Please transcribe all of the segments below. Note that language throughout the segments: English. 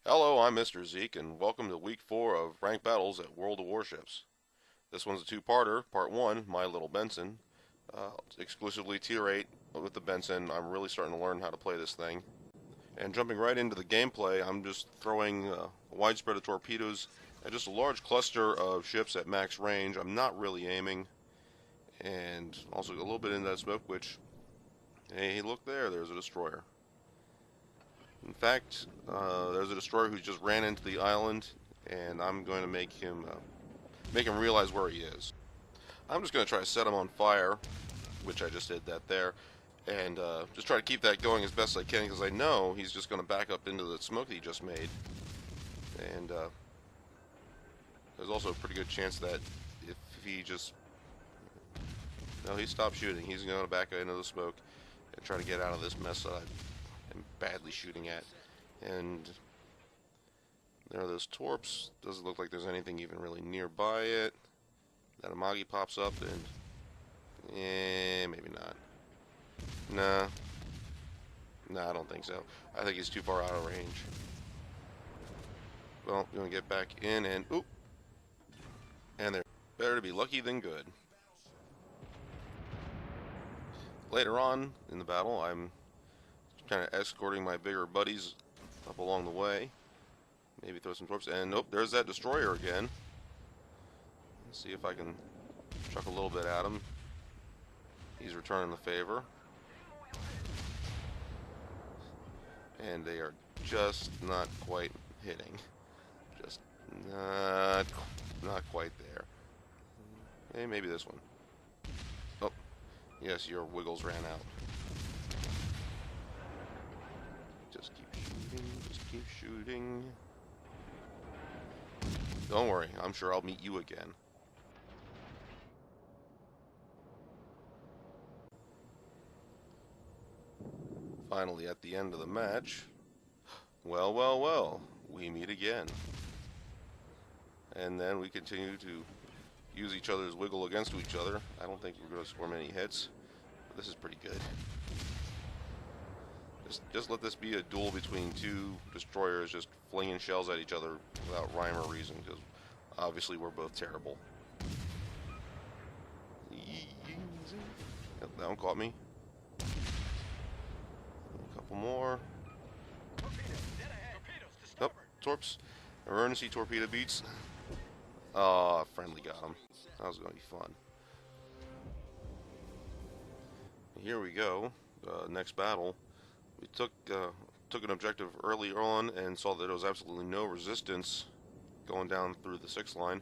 Hello, I'm Mr. Zeke, and welcome to Week 4 of Ranked Battles at World of Warships. This one's a two-parter. Part 1, My Little Benson. Exclusively Tier 8 with the Benson. I'm really starting to learn how to play this thing. And jumping right into the gameplay, I'm just throwing a wide spread of torpedoes and just a large cluster of ships at max range. I'm not really aiming. And also a little bit into that smoke, which, hey, look there, there's a destroyer. In fact, there's a destroyer who just ran into the island, and I'm going to make him realize where he is. I'm just going to try to set him on fire, which I just did that there, and just try to keep that going as best I can, because I know he's just going to back up into the smoke that he just made. And there's also a pretty good chance that if he just... No, he stopped shooting. He's going to back into the smoke and try to get out of this mess that I'm badly shooting at. And there are those torps. Doesn't look like there's anything even really nearby it. That Amagi pops up and maybe not. Nah, I don't think so. I think he's too far out of range. Well, I'm gonna get back in and oop. And they're better to be lucky than good. Later on in the battle, I'm kind of escorting my bigger buddies up along the way. Maybe throw some torps. And nope, there's that destroyer again. Let's see if I can chuck a little bit at him. He's returning the favor. And they are just not quite hitting. Just not quite there. Hey, maybe this one. Oh, yes, your wiggles ran out. Just keep shooting. Don't worry, I'm sure I'll meet you again. Finally, at the end of the match, well, we meet again. And then we continue to use each other's wiggle against each other. I don't think we're going to score many hits, but this is pretty good. Just let this be a duel between two destroyers just flinging shells at each other without rhyme or reason, because obviously we're both terrible. Yep, that one caught me. A couple more. Oh, torps. Emergency torpedo beats. Ah, friendly got him. That was going to be fun. Here we go. Next battle. We took an objective early on and saw that there was absolutely no resistance going down through the 6th line,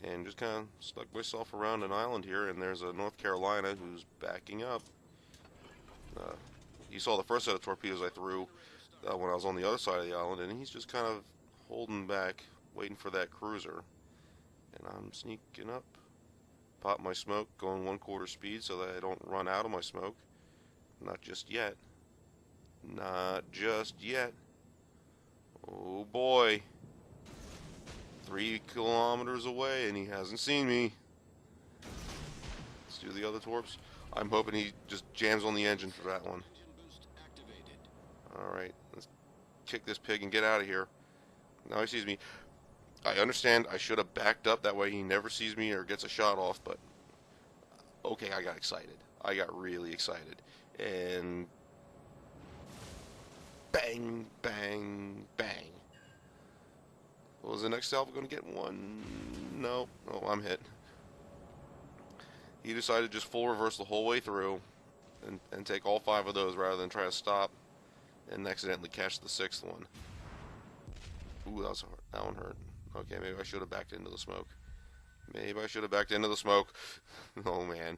and just kind of stuck myself around an island here, and there's a North Carolina who's backing up. You saw the first set of torpedoes I threw when I was on the other side of the island, and he's just kind of holding back, waiting for that cruiser. And I'm sneaking up, pop my smoke, going 1/4 speed so that I don't run out of my smoke. Not just yet. Not just yet. Oh boy. 3 kilometers away and he hasn't seen me. Let's do the other torps. I'm hoping he just jams on the engine for that one. Alright, let's kick this pig and get out of here. Now he sees me. I understand I should have backed up, that way he never sees me or gets a shot off, but okay, I got excited. I got really excited. And bang, bang, bang. What was the next salvo going to get? One? No. Oh, I'm hit. He decided to just full reverse the whole way through and take all 5 of those rather than try to stop and accidentally catch the 6th one. Ooh, that was hard. That one hurt. Okay, maybe I should have backed into the smoke. Maybe I should have backed into the smoke. Oh, man.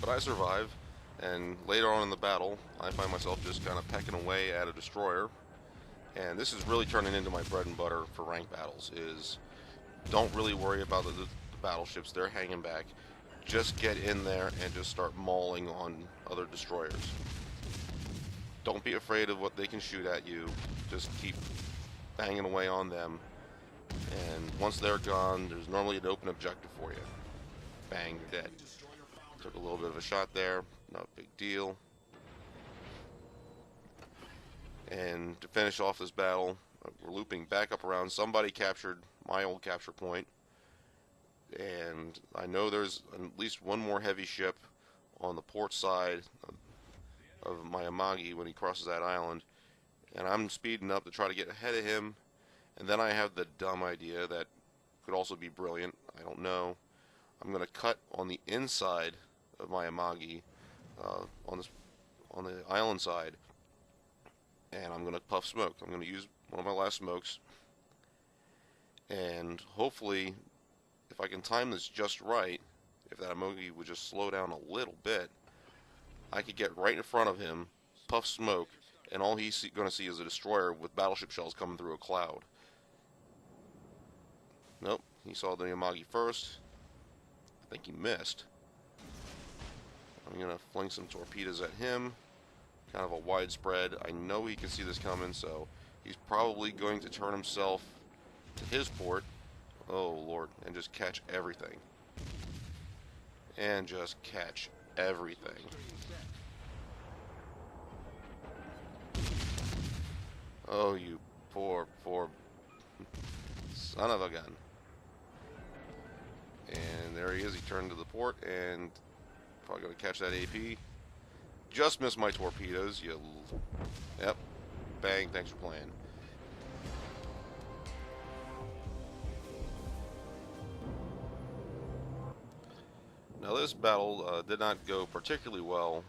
But I survive. And later on in the battle, I find myself just kind of pecking away at a destroyer. And this is really turning into my bread and butter for ranked battles, is don't really worry about the battleships. They're hanging back. Just get in there and just start mauling on other destroyers. Don't be afraid of what they can shoot at you. Just keep banging away on them. And once they're gone, there's normally an open objective for you. Bang, you're dead. Took a little bit of a shot there. Not a big deal. And to finish off this battle, we're looping back up around. Somebody captured my old capture point, and I know there's at least one more heavy ship on the port side of my Amagi when he crosses that island, and I'm speeding up to try to get ahead of him, and then I have the dumb idea that could also be brilliant, I don't know. I'm going to cut on the inside of my Amagi, on the island side, and I'm going to puff smoke. I'm going to use one of my last smokes, and hopefully, if I can time this just right, if that Amagi would just slow down a little bit, I could get right in front of him, puff smoke, and all he's going to see is a destroyer with battleship shells coming through a cloud. Nope, he saw the Amagi first. I think he missed. I'm going to fling some torpedoes at him. Kind of a widespread. I know he can see this coming, so he's probably going to turn himself to his port. Oh, Lord. And just catch everything. And just catch everything. Oh, you poor son of a gun. And there he is. He turned to the port and probably going to catch that AP. Just missed my torpedoes. Yep. Bang. Thanks for playing. Now this battle did not go particularly well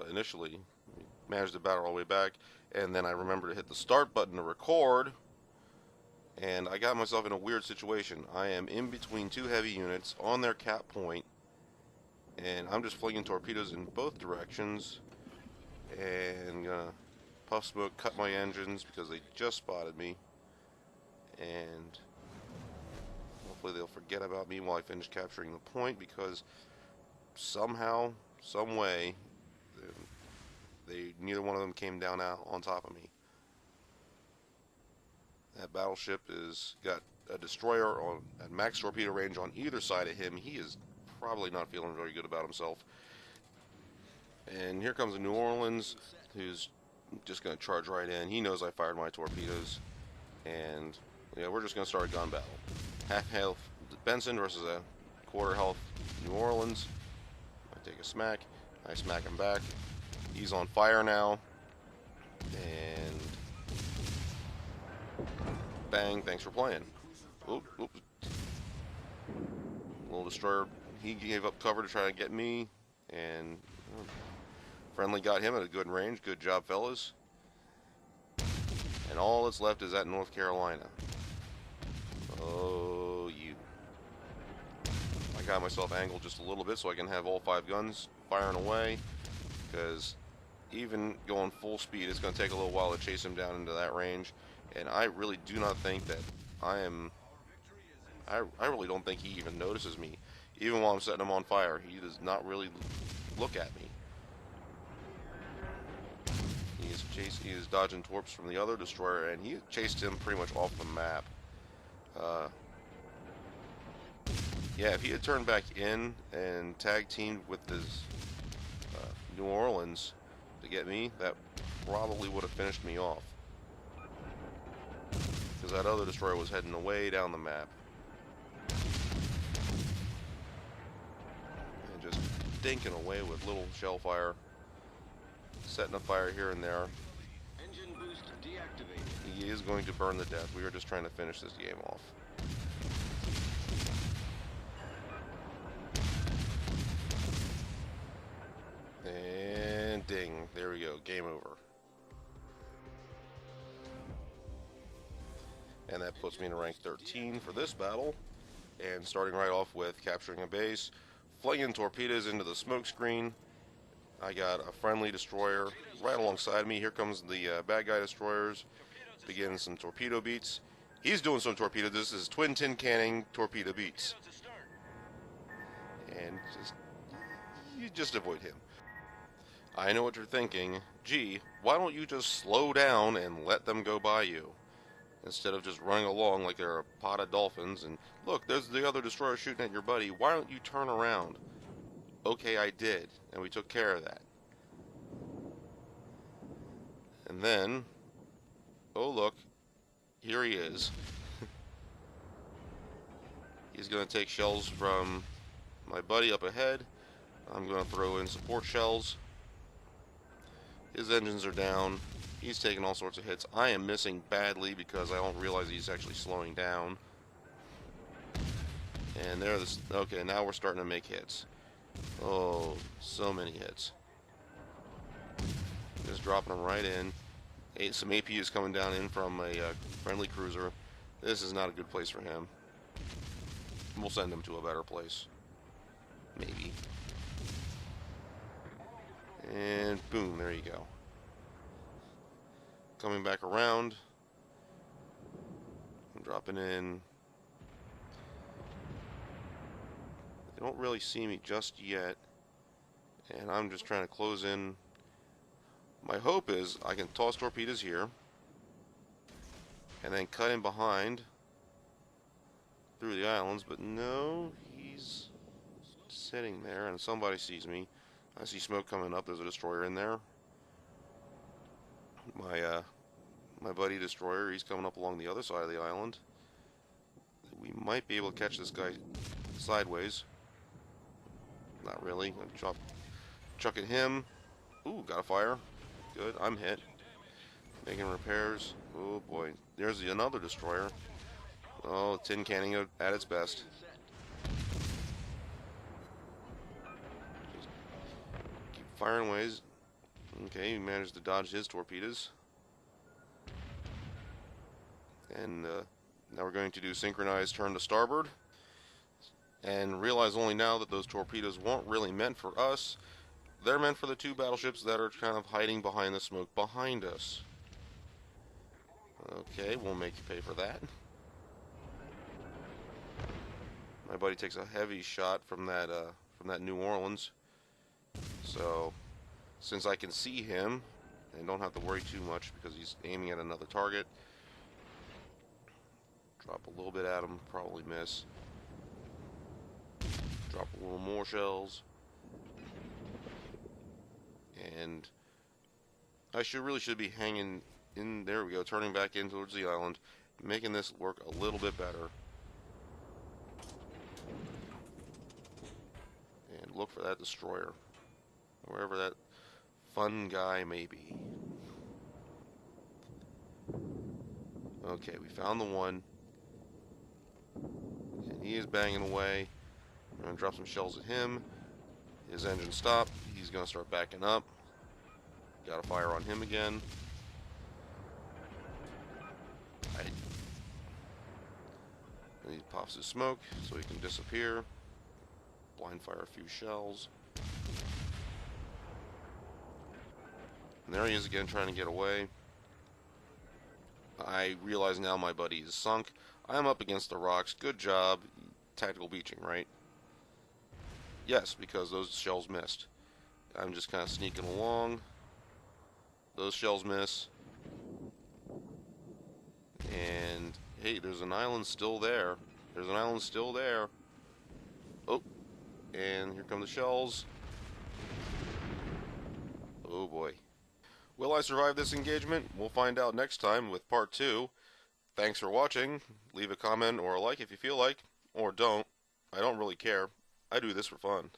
initially. We managed to battle all the way back, and then I remembered to hit the start button to record, and I got myself in a weird situation. I am in between two heavy units on their cap point, and I'm just flinging torpedoes in both directions, and gonna puff smoke, cut my engines because they just spotted me, and hopefully they'll forget about me while I finish capturing the point, because somehow, some way, neither one of them came down out on top of me. That battleship is got a destroyer at max torpedo range on either side of him. He is probably not feeling very good about himself. And here comes the New Orleans, who's just going to charge right in. He knows I fired my torpedoes, and yeah, we're just going to start a gun battle. Half health Benson versus a quarter health New Orleans. I take a smack. I smack him back. He's on fire now. And bang, thanks for playing. Oop, oop. Little destroyer, he gave up cover to try to get me, and friendly got him at a good range. Good job, fellas. And all that's left is at North Carolina. Oh, you. I got myself angled just a little bit so I can have all 5 guns firing away, because even going full speed, it's going to take a little while to chase him down into that range, and I really do not think that I really don't think he even notices me. Even while I'm setting him on fire, he does not really look at me. He is dodging torps from the other destroyer, and he chased him pretty much off the map. Yeah, if he had turned back in and tag teamed with his New Orleans to get me, that probably would have finished me off. Because that other destroyer was heading way down the map. And just dinking away with little shell fire. Setting a fire here and there. Engine boost deactivated. He is going to burn to death. We are just trying to finish this game off. And ding. There we go. Game over. And that puts me in rank 13 for this battle. And starting right off with capturing a base, flinging torpedoes into the smoke screen. I got a friendly destroyer right alongside me. Here comes the bad guy destroyers. Begin some torpedo beats. He's doing some torpedo. This is twin tin canning torpedo beats. And you just avoid him. I know what you're thinking. Gee, why don't you just slow down and let them go by you, instead of just running along like they're a pot of dolphins? And look, there's the other destroyer shooting at your buddy. Why don't you turn around? Okay, I did, and we took care of that. And then, oh look, here he is. He's going to take shells from my buddy up ahead. I'm going to throw in support shells. His engines are down. He's taking all sorts of hits. I am missing badly because I don't realize he's actually slowing down. And there, okay, now we're starting to make hits. Oh, so many hits. Just dropping them right in. Some AP is coming down in from a friendly cruiser. This is not a good place for him. We'll send him to a better place. Maybe. And boom, there you go. Coming back around. I'm dropping in. They don't really see me just yet. And I'm just trying to close in. My hope is I can toss torpedoes here. And then cut in behind. Through the islands. But no, he's sitting there and somebody sees me. I see smoke coming up. There's a destroyer in there. My buddy destroyer, he's coming up along the other side of the island. We might be able to catch this guy sideways. Not really. I'm chucking him. Ooh, got a fire. Good, I'm hit. Making repairs. Oh boy, there's another destroyer. Oh, tin canning at its best. Just keep firing ways. Okay, he managed to dodge his torpedoes. And now we're going to do synchronized turn to starboard. And realize only now that those torpedoes weren't really meant for us. They're meant for the two battleships that are kind of hiding behind the smoke behind us. Okay, we'll make you pay for that. My buddy takes a heavy shot from that New Orleans. So, since I can see him, and don't have to worry too much because he's aiming at another target. Drop a little bit at him, probably miss. Drop a little more shells. And I really should be hanging in, there we go, turning back in towards the island, making this work a little bit better. And look for that destroyer, wherever that fun guy may be. Okay, we found the one. And he is banging away. I'm going to drop some shells at him. His engine stopped. He's going to start backing up. Got a fire on him again. And he pops his smoke so he can disappear. Blind fire a few shells. And there he is again trying to get away. I realize now my buddy is sunk. I am up against the rocks. Good job. Tactical beaching, right? Yes, because those shells missed. I'm just kind of sneaking along. Those shells miss. And, hey, there's an island still there. There's an island still there. Oh, and here come the shells. Oh boy. Will I survive this engagement? We'll find out next time with part 2. Thanks for watching. Leave a comment or a like if you feel like, or don't. I don't really care. I do this for fun.